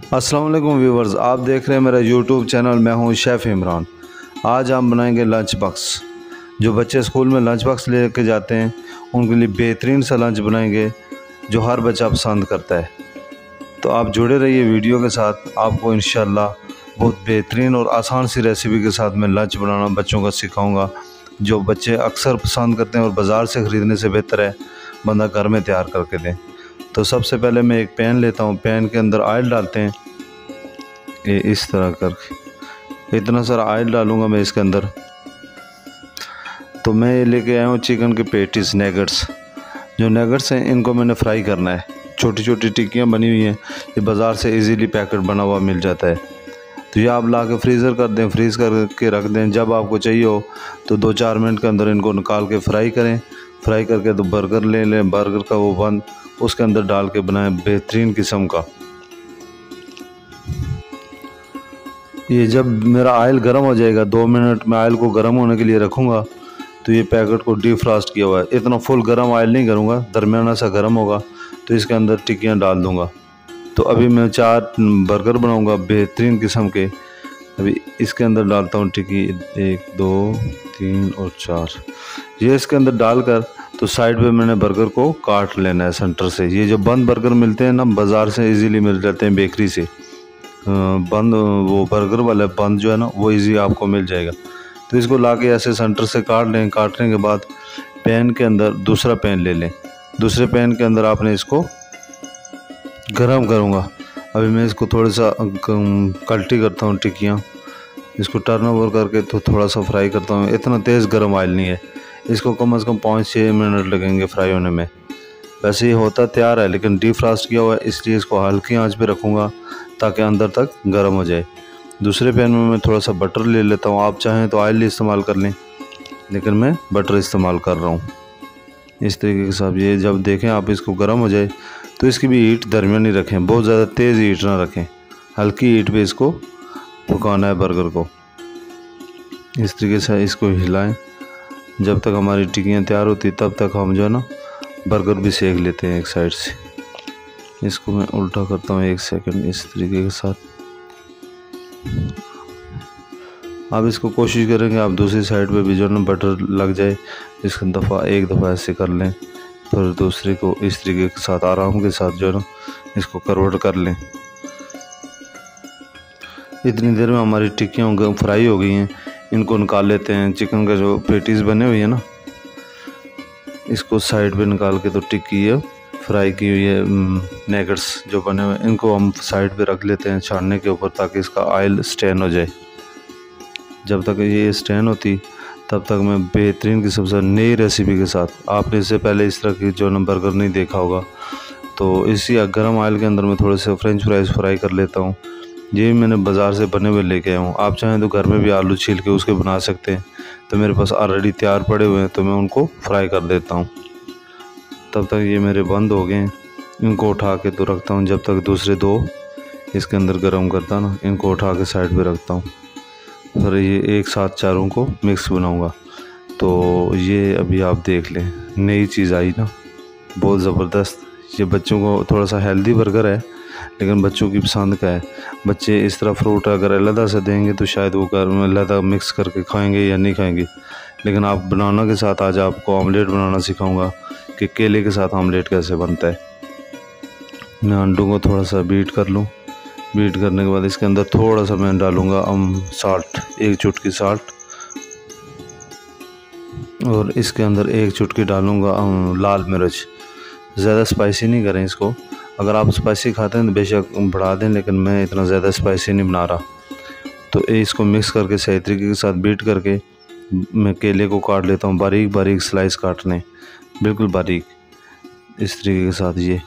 अस्सलाम वालेकुम व्यूवर्स, आप देख रहे हैं मेरा यूट्यूब चैनल। मैं हूं शेफ़ इमरान। आज हम बनाएंगे लंच बॉक्स। जो बच्चे स्कूल में लंच बॉक्स लेके जाते हैं उनके लिए बेहतरीन सा लंच बनाएंगे जो हर बच्चा पसंद करता है। तो आप जुड़े रहिए वीडियो के साथ। आपको इंशाल्लाह बहुत बेहतरीन और आसान सी रेसिपी के साथ मैं लंच बनाना बच्चों को सिखाऊंगा, जो बच्चे अक्सर पसंद करते हैं और बाज़ार से ख़रीदने से बेहतर है बंदा घर में तैयार करके दें। तो सबसे पहले मैं एक पैन लेता हूँ। पैन के अंदर ऑयल डालते हैं, ये इस तरह करके इतना सारा ऑयल डालूँगा मैं इसके अंदर। तो मैं ये लेके आया हूँ चिकन के पेटीज, नगेट्स। जो नगेट्स हैं इनको मैंने फ्राई करना है। छोटी छोटी टिक्कियाँ बनी हुई हैं, ये बाज़ार से इजीली पैकेट बना हुआ मिल जाता है। तो ये आप ला के फ्रीज़र कर दें, फ्रीज़ करके रख दें। जब आपको चाहिए हो तो 2-4 मिनट के अंदर इनको निकाल के फ्राई करें। फ्राई करके तो बर्गर ले लें, बर्गर का वो बन उसके अंदर डाल के बनाएं बेहतरीन किस्म का। ये जब मेरा ऑयल गर्म हो जाएगा, 2 मिनट में ऑयल को गर्म होने के लिए रखूँगा। तो ये पैकेट को डीप फ्रास्ट किया हुआ है। इतना फुल गर्म ऑयल नहीं करूँगा, दरमियाना सा गर्म होगा तो इसके अंदर टिक्कियाँ डाल दूँगा। तो अभी मैं 4 बर्गर बनाऊँगा बेहतरीन किस्म के। अभी इसके अंदर डालता हूँ टिक्की, 1 2 3 और 4। ये इसके अंदर डालकर तो साइड पे मैंने बर्गर को काट लेना है सेंटर से। ये जो बंद बर्गर मिलते हैं ना बाज़ार से, इजीली मिल जाते हैं बेकरी से। बंद वो बर्गर वाला बंद जो है ना वो इजी आपको मिल जाएगा। तो इसको लाके ऐसे सेंटर से काट लें। काटने के बाद पैन के अंदर दूसरा पैन ले लें। दूसरे पैन के अंदर आपने इसको गरम करूँगा। अभी मैं इसको थोड़ा सा कल्टी करता हूँ टिक्कियाँ, इसको टर्न ओवर करके तो थोड़ा सा फ्राई करता हूँ। इतना तेज़ गर्म ऑयल नहीं है, इसको कम से कम 5-6 मिनट लगेंगे फ्राई होने में। वैसे ये होता तैयार है लेकिन डीप फ्रास्ट किया हुआ है, इसलिए इसको हल्की आंच पे रखूँगा ताकि अंदर तक गर्म हो जाए। दूसरे पैन में मैं थोड़ा सा बटर ले लेता हूँ। आप चाहें तो ऑयल इस्तेमाल कर लें, लेकिन मैं बटर इस्तेमाल कर रहा हूँ। इस तरीके के साथ ये जब देखें आप इसको गर्म हो जाए तो इसकी भी हीट दरमियानी रखें, बहुत ज़्यादा तेज़ हीट ना रखें। हल्की हीट पे इसको पकाना है बर्गर को। इस तरीके से इसको हिलाएं जब तक हमारी टिक्कियाँ तैयार होती तब तक हम जो है ना बर्गर भी सेक लेते हैं एक साइड से। इसको मैं उल्टा करता हूँ 1 सेकंड इस तरीके के साथ। आप इसको कोशिश करेंगे आप दूसरी साइड पे भी जो है ना बटर लग जाए। इसका एक दफ़ा ऐसे कर लें, फिर दूसरे को इस तरीके के साथ आराम के साथ जो है ना इसको कन्वर्ट कर लें। इतनी देर में हमारी टिक्कियाँ फ्राई हो गई हैं, इनको निकाल लेते हैं। चिकन का जो पेटीज बने हुए हैं ना, इसको साइड पे निकाल के तो टिक्की है फ्राई की हुई है, नगेट्स जो बने हुए हैं इनको हम साइड पे रख लेते हैं छानने के ऊपर, ताकि इसका ऑयल स्टेन हो जाए। जब तक ये स्टेन होती तब तक मैं बेहतरीन किस्म से नई रेसिपी के साथ, आपने इससे पहले इस तरह की जो ना बर्गर नहीं देखा होगा, तो इसी गर्म ऑयल के अंदर मैं थोड़े से फ्रेंच फ्राइज़ फ्राई कर लेता हूँ। ये मैंने बाज़ार से बने हुए लेके आया हूँ। आप चाहें तो घर में भी आलू छील के उसके बना सकते हैं। तो मेरे पास ऑलरेडी तैयार पड़े हुए हैं तो मैं उनको फ्राई कर देता हूँ। तब तक ये मेरे बंद हो गए हैं, इनको उठा के तो रखता हूँ। जब तक दूसरे 2 इसके अंदर गर्म करता ना, इनको उठा के साइड पे रखता हूँ। फिर ये एक साथ चारों को मिक्स बनाऊँगा। तो ये अभी आप देख लें, नई चीज़ आई ना, बहुत ज़बरदस्त। ये बच्चों को थोड़ा सा हेल्दी बर्गर है लेकिन बच्चों की पसंद का है। बच्चे इस तरह फ्रूट अगर अलग से देंगे तो शायद वो घर में अलग मिक्स करके खाएंगे या नहीं खाएंगे। लेकिन आप बनाना के साथ आज आपको ऑमलेट बनाना सिखाऊंगा कि केले के साथ ऑमलेट कैसे बनता है। मैं अंडों को थोड़ा सा बीट कर लूँ। बीट करने के बाद इसके अंदर थोड़ा सा मैं डालूँगा साल्ट, 1 चुटकी साल्ट, और इसके अंदर 1 चुटकी डालूँगा लाल मिर्च। ज़्यादा स्पाइसी नहीं करें इसको, अगर आप स्पाइसी खाते हैं तो बेशक बढ़ा दें, लेकिन मैं इतना ज़्यादा स्पाइसी नहीं बना रहा। तो इसको मिक्स करके सही तरीके के साथ बीट करके मैं केले को काट लेता हूँ। बारीक बारीक स्लाइस काटने, बिल्कुल बारीक इस तरीके के साथ। ये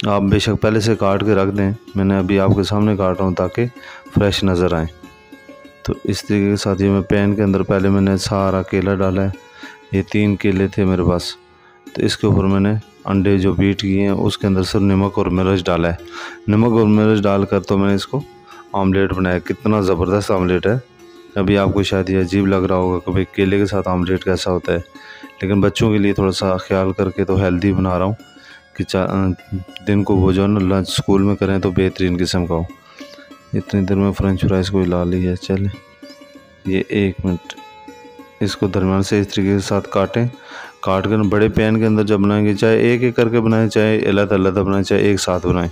आप बेशक पहले से काट के रख दें, मैंने अभी आपके सामने काट रहा हूँ ताकि फ्रेश नज़र आए। तो इस तरीके के साथ ये मैं पैन के अंदर पहले मैंने सारा केला डाला है। ये 3 केले थे मेरे पास। तो इसके ऊपर मैंने अंडे जो बीट किए हैं उसके अंदर सिर्फ नमक और मिर्च डाला है। नमक और मिर्च डालकर तो मैंने इसको ऑमलेट बनाया। कितना ज़बरदस्त ऑमलेट है। अभी आपको शायद ये अजीब लग रहा होगा कि भाई केले के साथ ऑमलेट कैसा होता है, लेकिन बच्चों के लिए थोड़ा सा ख्याल करके तो हेल्दी बना रहा हूँ कि दिन को वो जो है ना लंच स्कूल में करें तो बेहतरीन किस्म का हो। इतनी देर में फ्रेंच फ्राइज़ को हिला लिया। चले ये 1 मिनट इसको दरमियान से इस तरीके के साथ काट कर बड़े पैन के अंदर जब बनाएंगे, चाहे एक एक करके बनाएं, चाहे अलग अलग बनाएं, चाहे एक साथ बनाएं।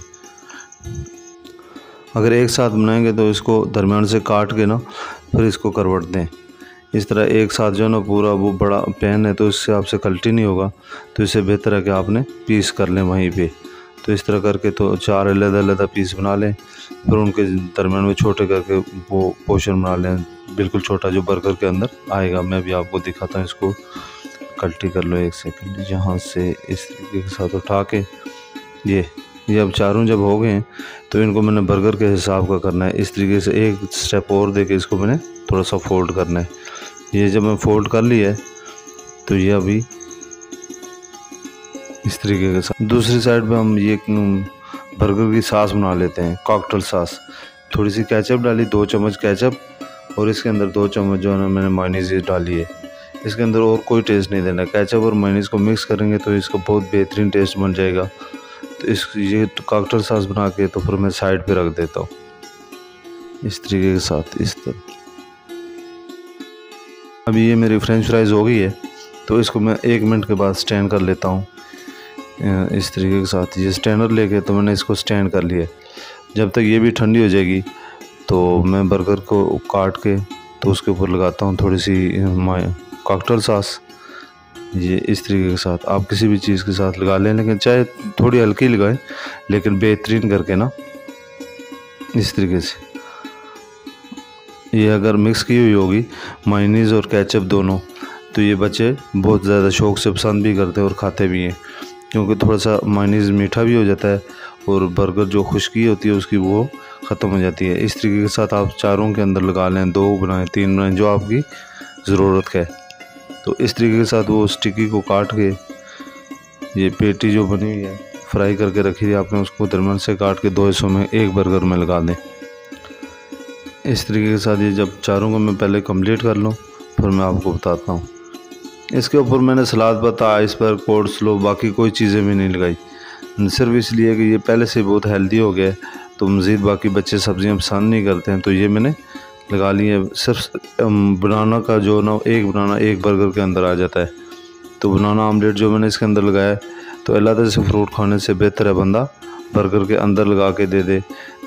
अगर एक साथ बनाएंगे तो इसको दरमियान से काट के ना फिर इसको करवट दें। इस तरह एक साथ जो ना पूरा वो बड़ा पैन है तो इससे आपसे कल्टी नहीं होगा, तो इससे बेहतर है कि आपने पीस कर लें वहीं पे। तो इस तरह करके तो 4 अलग अलग पीस बना लें, फिर उनके दरमियान में छोटे करके वो पोर्शन बना लें, बिल्कुल छोटा जो बर्गर के अंदर आएगा। मैं भी आपको दिखाता हूँ। इसको कल्टी कर लो 1 सेकंड। यहाँ से इस तरीके के साथ उठा के ये अब चारों जब हो गए हैं तो इनको मैंने बर्गर के हिसाब का करना है। इस तरीके से एक स्टेप और दे के इसको मैंने थोड़ा सा फोल्ड करना है। ये जब मैं फोल्ड कर लिया है तो ये अभी इस तरीके के साथ दूसरी साइड पे हम ये बर्गर की सॉस बना लेते हैं, कॉकटेल सॉस। थोड़ी सी केचप डाली, 2 चम्मच केचप, और इसके अंदर 2 चम्मच जो है ना मैंने मायोनीज़ डाली है। इसके अंदर और कोई टेस्ट नहीं देना। केचप और मायोनीज़ को मिक्स करेंगे तो इसका बहुत बेहतरीन टेस्ट बन जाएगा। तो ये कॉकटेल सॉस बना के तो फिर मैं साइड पे रख देता हूँ इस तरीके के साथ। इस तरह अभी ये मेरी फ्रेंच फ्राइज़ हो गई है तो इसको मैं 1 मिनट के बाद स्टैंड कर लेता हूँ इस तरीके के साथ। ये स्टैंडर लेके तो मैंने इसको स्टैंड कर लिया। जब तक ये भी ठंडी हो जाएगी तो मैं बर्गर को काट के तो उसके ऊपर लगाता हूँ थोड़ी सी कॉकटेल सॉस। ये इस तरीके के साथ आप किसी भी चीज़ के साथ लगा लें, लेकिन चाहे थोड़ी हल्की लगाएं, लेकिन बेहतरीन करके ना इस तरीके से। ये अगर मिक्स की हुई होगी मायोनीज़ और केचप दोनों, तो ये बच्चे बहुत ज़्यादा शौक़ से पसंद भी करते हैं और खाते भी हैं, क्योंकि थोड़ा सा मायोनीज़ मीठा भी हो जाता है और बर्गर जो खुश्की होती है उसकी वो ख़त्म हो जाती है। इस तरीके के साथ आप चारों के अंदर लगा लें, 2 बनाएं, 3 बनाएं, जो आपकी ज़रूरत है। तो इस तरीके के साथ वो स्टिकी को काट के ये पेटी जो बनी हुई है फ्राई करके रखी थी आपने, उसको दरमियान से काट के 2 हिस्सों में एक बर्गर में लगा दें। इस तरीके के साथ ये जब चारों को मैं पहले कंप्लीट कर लूँ फिर मैं आपको बताता हूँ। इसके ऊपर मैंने सलाद पत्ता, आइसबर्ग, कोल्ड स्लो, बाकी कोई चीज़ें भी नहीं लगाई, सिर्फ इसलिए कि ये पहले से बहुत हेल्दी हो गया है तो मज़ीद बाकी बच्चे सब्ज़ियाँ पसंद नहीं करते हैं, तो ये मैंने लगा ली है। सिर्फ बनाना का जो ना एक बनाना एक बर्गर के अंदर आ जाता है, तो बनाना आमलेट जो मैंने इसके अंदर लगाया है, तो अलग से फ्रूट खाने से बेहतर है बंदा बर्गर के अंदर लगा के दे दे,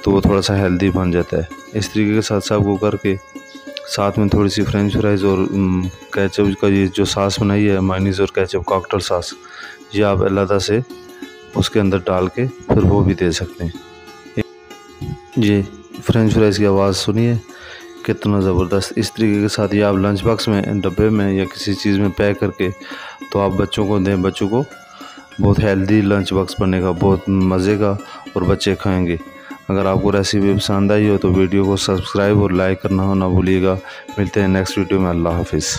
तो वो थोड़ा सा हेल्दी बन जाता है। इस तरीके के साथ सबको करके साथ में थोड़ी सी फ्रेंच फ्राइज़ और केचप का ये जो सॉस बनाई है, मायोनीज़ और केचप कॉकटेल सॉस, ये आप अलग से उसके अंदर डाल के फिर वो भी दे सकते हैं। ये फ्रेंच फ्राइज़ की आवाज़ सुनिए कितना ज़बरदस्त। इस तरीके के साथ ये आप लंच बॉक्स में, डब्बे में या किसी चीज़ में पैक करके तो आप बच्चों को दें। बच्चों को बहुत हेल्दी लंच बॉक्स बनेगा, बहुत मज़े का, और बच्चे खाएंगे। अगर आपको रेसिपी पसंद आई हो तो वीडियो को सब्सक्राइब और लाइक करना ना भूलिएगा। मिलते हैं नेक्स्ट वीडियो में। अल्लाह हाफिज़।